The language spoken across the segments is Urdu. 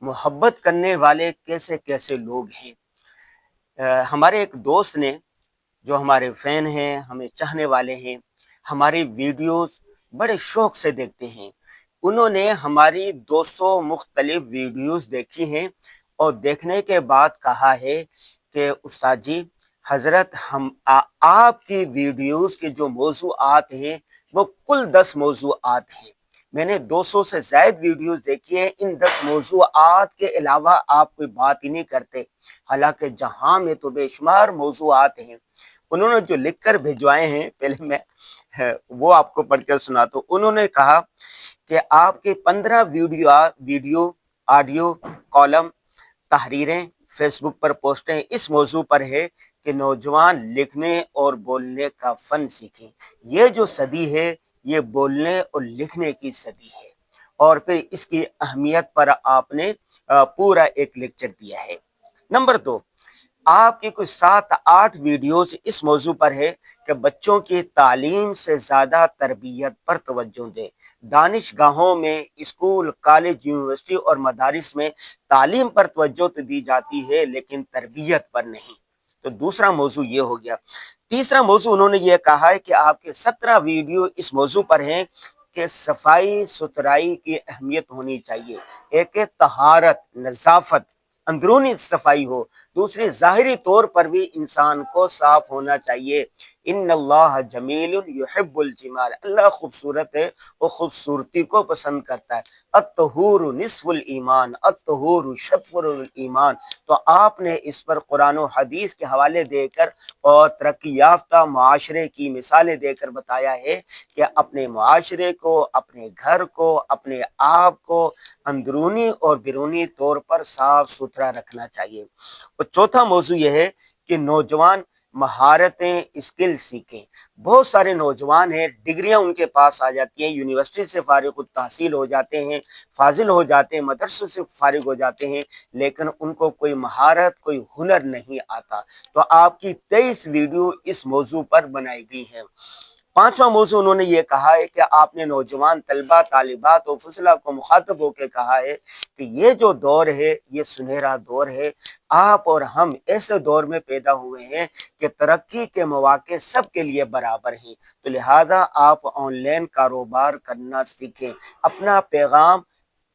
محبت کرنے والے کیسے کیسے لوگ ہیں۔ ہمارے ایک دوست نے، جو ہمارے فین ہیں، ہمیں چاہنے والے ہیں، ہماری ویڈیوز بڑے شوق سے دیکھتے ہیں، انہوں نے ہماری 200 مختلف ویڈیوز دیکھی ہیں اور دیکھنے کے بعد کہا ہے کہ استاد جی، حضرت آپ کی ویڈیوز کے جو موضوعات ہیں وہ کل 10 موضوعات ہیں۔ میں نے 200 سے زائد ویڈیوز دیکھی ہیں، ان 10 موضوعات کے علاوہ آپ کوئی بات ہی نہیں کرتے، حالانکہ جہاں میں تو بے شمار موضوعات ہیں۔ انہوں نے جو لکھ کر بھجوائے ہیں، پہلے میں وہ آپ کو پڑھ کر سناتا ہوں۔ انہوں نے کہا کہ آپ کے 15 ویڈیو آڈیو کالم تحریریں فیس بک پر پوسٹیں اس موضوع پر ہے کہ نوجوان لکھنے اور بولنے کا فن سیکھیں۔ یہ جو صدی ہے یہ بولنے اور لکھنے کی صدی ہے، اور پھر اس کی اہمیت پر آپ نے پورا ایک لیکچر دیا ہے۔ نمبر 2، آپ کی کچھ 7-8 ویڈیوز اس موضوع پر ہے کہ بچوں کی تعلیم سے زیادہ تربیت پر توجہ دیں۔ دانش گاہوں میں، اسکول، کالج، یونیورسٹی اور مدارس میں تعلیم پر توجہ تو دی جاتی ہے لیکن تربیت پر نہیں۔ تو دوسرا موضوع یہ ہو گیا۔ تیسرا موضوع انہوں نے یہ کہا ہے کہ آپ کے 17 ویڈیو اس موضوع پر ہیں کہ صفائی ستھرائی کی اہمیت ہونی چاہیے۔ ایک طہارت، نظافت، اندرونی صفائی ہو، دوسری ظاہری طور پر بھی انسان کو صاف ہونا چاہیے۔ ان اللہ جمیل یحب الجمال، اللہ خوبصورت ہے، وہ خوبصورتی کو پسند کرتا ہے۔ الطہور نصف الایمان، الطہور شطر الایمان۔ تو آپ نے اس پر قرآن و حدیث کے حوالے دے کر اور ترقی یافتہ معاشرے کی مثالیں دے کر بتایا ہے کہ اپنے معاشرے کو، اپنے گھر کو، اپنے آپ کو اندرونی اور بیرونی طور پر صاف ستھرا رکھنا چاہیے۔ اور چوتھا موضوع یہ ہے کہ نوجوان مہارتیں، اسکل سیکھیں۔ بہت سارے نوجوان ہیں، ڈگریاں ان کے پاس آ جاتی ہیں، یونیورسٹی سے فارغ التحصیل ہو جاتے ہیں، فاضل ہو جاتے ہیں، مدرسے سے فارغ ہو جاتے ہیں، لیکن ان کو کوئی مہارت، کوئی ہنر نہیں آتا۔ تو آپ کی 23 ویڈیو اس موضوع پر بنائی گئی ہیں۔ پانچواں موضوع انہوں نے یہ کہا ہے کہ آپ نے نوجوان طلبہ، طالبات و فضلہ کو مخاطب ہو کے کہا ہے کہ یہ جو دور ہے یہ سنہرا دور ہے۔ آپ اور ہم ایسے دور میں پیدا ہوئے ہیں کہ ترقی کے مواقع سب کے لیے برابر ہیں، تو لہذا آپ آن لائن کاروبار کرنا سیکھیں، اپنا پیغام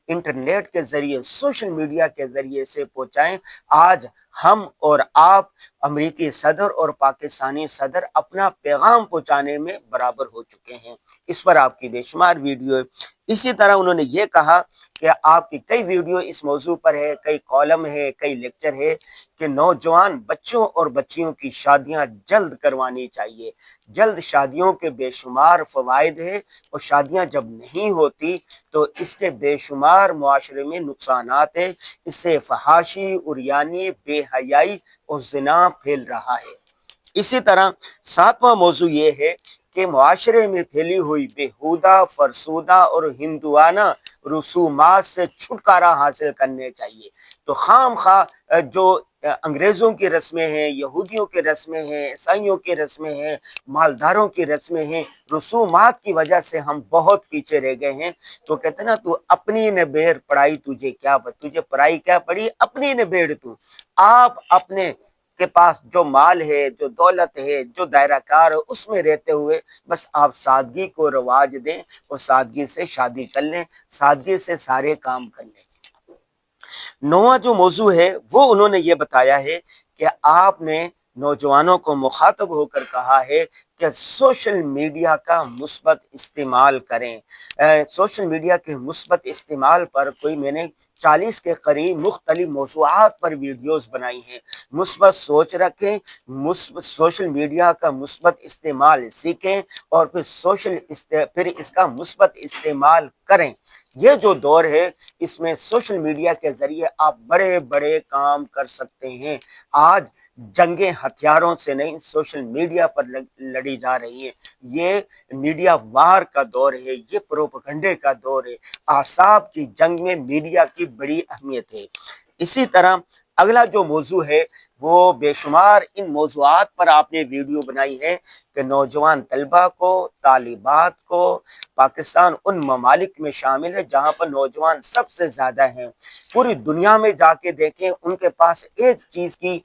انٹرنیٹ کے ذریعے، سوشل میڈیا کے ذریعے سے پہنچائیں۔ آج ہم اور آپ، امریکی صدر اور پاکستانی صدر، اپنا پیغام پہنچانے میں برابر ہو چکے ہیں۔ اس پر آپ کی بے شمار ویڈیو ہے۔ اسی طرح انہوں نے یہ کہا کہ آپ کی کئی ویڈیو اس موضوع پر ہے، کئی کالم ہے، کئی لیکچر ہے کہ نوجوان بچوں اور بچیوں کی شادیاں جلد کروانی چاہیے۔ جلد شادیوں کے بے شمار فوائد ہیں، اور شادیاں جب نہیں ہوتی تو اس کے بے شمار معاشرے میں نقصانات ہیں۔ اس سے فحاشی، عریانی، بے حیائی اور زنا پھیل رہا ہے۔ اسی طرح 7واں موضوع یہ ہے کہ معاشرے میں پھیلی ہوئی بےہودہ، فرسودہ اور ہندوانہ رسومات سے چھٹکارا حاصل کرنے چاہیے۔ تو خام خواہ جو انگریزوں کی رسمیں ہیں، یہودیوں کی رسمیں ہیں، عیسائیوں کی رسمیں ہیں، مالداروں کی رسمیں ہیں، رسومات کی وجہ سے ہم بہت پیچھے رہ گئے ہیں۔ تو کہتے ہیں نا، تو اپنی نے بیر پڑائی تجھے کیا، تجھے پڑھائی کیا پڑی، اپنی نے بیر تو۔ آپ اپنے کے پاس جو مال ہے، جو دولت ہے، جو دائرہ کار ہے، اس میں رہتے ہوئے بس آپ سادگی کو رواج دیں اور سادگی سے شادی کر لیں، سادگی سے سارے کام کر لیں۔ 9واں جو موضوع ہے وہ انہوں نے یہ بتایا ہے کہ آپ نے نوجوانوں کو مخاطب ہو کر کہا ہے کہ سوشل میڈیا کا مثبت استعمال کریں۔ سوشل میڈیا کے مثبت استعمال پر میں نے 40 کے قریب مختلف موضوعات پر ویڈیوز بنائی ہیں۔ مثبت سوچ رکھیں، سوشل میڈیا کا مثبت استعمال سیکھیں، اور پھر اس کا مثبت استعمال کریں۔ یہ جو دور ہے اس میں سوشل میڈیا کے ذریعے آپ بڑے بڑے کام کر سکتے ہیں۔ آج جنگیں ہتھیاروں سے نہیں، سوشل میڈیا پر لڑی جا رہی ہیں۔ یہ میڈیا وار کا دور ہے، یہ پروپیگنڈے کا دور ہے۔ اعصاب کی جنگ میں میڈیا کی بڑی اہمیت ہے۔ اسی طرح اگلا جو موضوع ہے وہ بے شمار ان موضوعات پر آپ نے ویڈیو بنائی ہے کہ نوجوان طلبہ کو، طالبات کو، پاکستان ان ممالک میں شامل ہے جہاں پر نوجوان سب سے زیادہ ہیں۔ پوری دنیا میں جا کے دیکھیں، ان کے پاس ایک چیز کی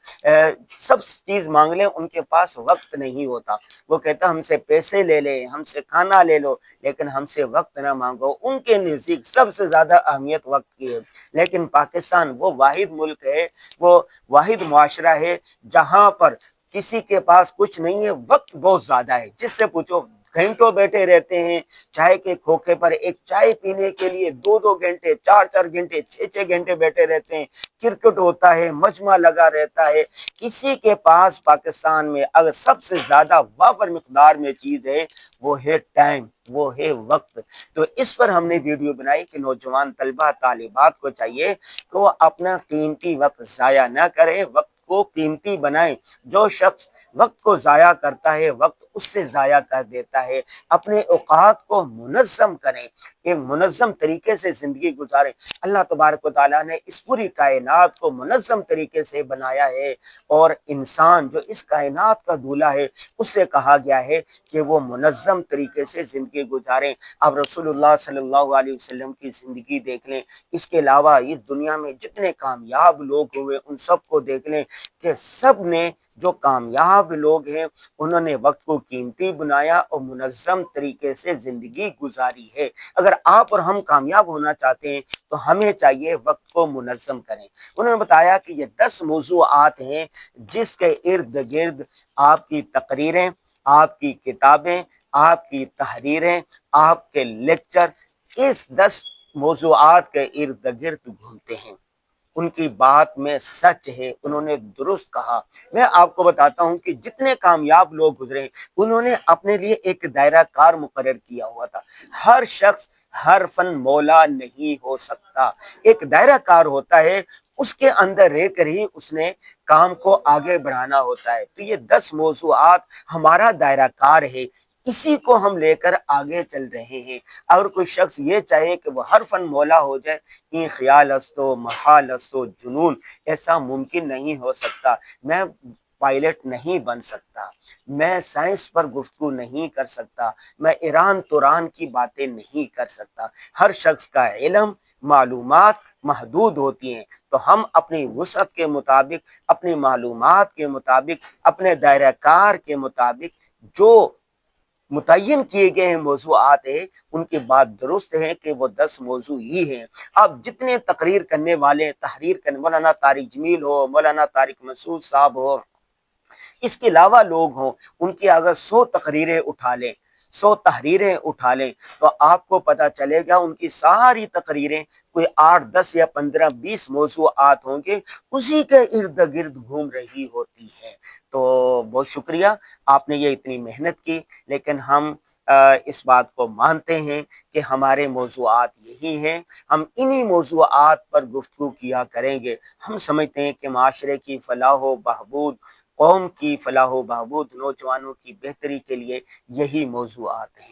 سب چیز مانگ لیں، ان کے پاس وقت نہیں ہوتا۔ وہ کہتا ہم سے پیسے لے لے، ہم سے کھانا لے لو، لیکن ہم سے وقت نہ مانگو۔ ان کے نزدیک سب سے زیادہ اہمیت وقت کی ہے۔ لیکن پاکستان وہ واحد ملک ہے، وہ واحد معاشرہ ہے جہاں پر کسی کے پاس کچھ نہیں ہے، وقت بہت زیادہ ہے۔ جس سے پوچھو گھنٹوں بیٹھے رہتے ہیں چائے کے کھوکھے پر، ایک چائے پینے کے لیے 2 2 گھنٹے، 4 4 گھنٹے، 6 6 گھنٹے بیٹھے رہتے ہیں۔ کرکٹ ہوتا ہے، مجمع لگا رہتا ہے۔ کسی کے پاس پاکستان میں اگر سب سے زیادہ وافر مقدار میں چیز ہے، وہ ہے ٹائم، وہ ہے وقت۔ تو اس پر ہم نے ویڈیو بنائی کہ نوجوان طلبہ طالبات کو چاہیے کہ وہ اپنا قیمتی وقت ضائع نہ کرے، وقت کو قیمتی بنائیں۔ جو شخص وقت کو ضائع کرتا ہے، وقت اس سے ضائع کر دیتا ہے۔ اپنے اوقات کو منظم کریں، ایک منظم طریقے سے زندگی گزاریں۔ اللہ تبارک و تعالیٰ نے اس پوری کائنات کو منظم طریقے سے بنایا ہے، اور انسان جو اس کائنات کا دولہ ہے، اس سے کہا گیا ہے کہ وہ منظم طریقے سے زندگی گزاریں۔ اب رسول اللہ صلی اللہ علیہ وسلم کی زندگی دیکھ لیں، اس کے علاوہ اس دنیا میں جتنے کامیاب لوگ ہوئے ان سب کو دیکھ لیں کہ سب نے، جو کامیاب لوگ ہیں، انہوں نے وقت کو قیمتی بنایا اور منظم طریقے سے زندگی گزاری ہے۔ اگر آپ اور ہم کامیاب ہونا چاہتے ہیں تو ہمیں چاہیے وقت کو منظم کریں۔ انہوں نے بتایا کہ یہ 10 موضوعات ہیں جس کے ارد گرد آپ کی تقریریں، آپ کی کتابیں، آپ کی تحریریں، آپ کے لیکچر اس 10 موضوعات کے ارد گرد گھومتے ہیں۔ ان کی بات میں سچ ہے، انہوں نے درست کہا۔ میں آپ کو بتاتا ہوں کہ جتنے کامیاب لوگ گزرے انہوں نے اپنے لیے ایک دائرہ کار مقرر کیا ہوا تھا۔ ہر شخص ہر فن مولا نہیں ہو سکتا، ایک دائرہ کار ہوتا ہے، اس کے اندر رہ کر ہی اس نے کام کو آگے بڑھانا ہوتا ہے۔ تو یہ 10 موضوعات ہمارا دائرہ کار ہے، اسی کو ہم لے کر آگے چل رہے ہیں۔ اگر کوئی شخص یہ چاہے کہ وہ ہر فن مولا ہو جائے، یہ خیال استو محال استو جنون، ایسا ممکن نہیں ہو سکتا۔ میں پائلٹ نہیں بن سکتا، میں سائنس پر گفتگو نہیں کر سکتا، میں ایران توران کی باتیں نہیں کر سکتا۔ ہر شخص کا علم، معلومات محدود ہوتی ہیں، تو ہم اپنی وسعت کے مطابق، اپنی معلومات کے مطابق، اپنے دائرہ کار کے مطابق جو متعین کیے گئے ہیں موضوعات ہیں، ان کی بات درست ہے کہ وہ 10 موضوع ہی ہیں۔ اب جتنے تقریر کرنے والے، تحریر کرنے، مولانا طارق جمیل ہو، مولانا طارق مسعود صاحب ہو، اس کے علاوہ لوگ ہوں، ان کی اگر 100 تقریریں اٹھا لیں، 100 تحریریں اٹھا لیں، تو آپ کو پتہ چلے گا ان کی ساری تقریریں کوئی 8 10 یا 15 20 موضوعات ہوں گے، اسی کے ارد گرد گھوم رہی ہوتی ہے۔ تو بہت شکریہ، آپ نے یہ اتنی محنت کی، لیکن ہم اس بات کو مانتے ہیں کہ ہمارے موضوعات یہی ہیں، ہم انہی موضوعات پر گفتگو کیا کریں گے۔ ہم سمجھتے ہیں کہ معاشرے کی فلاح و بہبود، قوم کی فلاح و بہبود، نوجوانوں کی بہتری کے لیے یہی موضوعات ہیں۔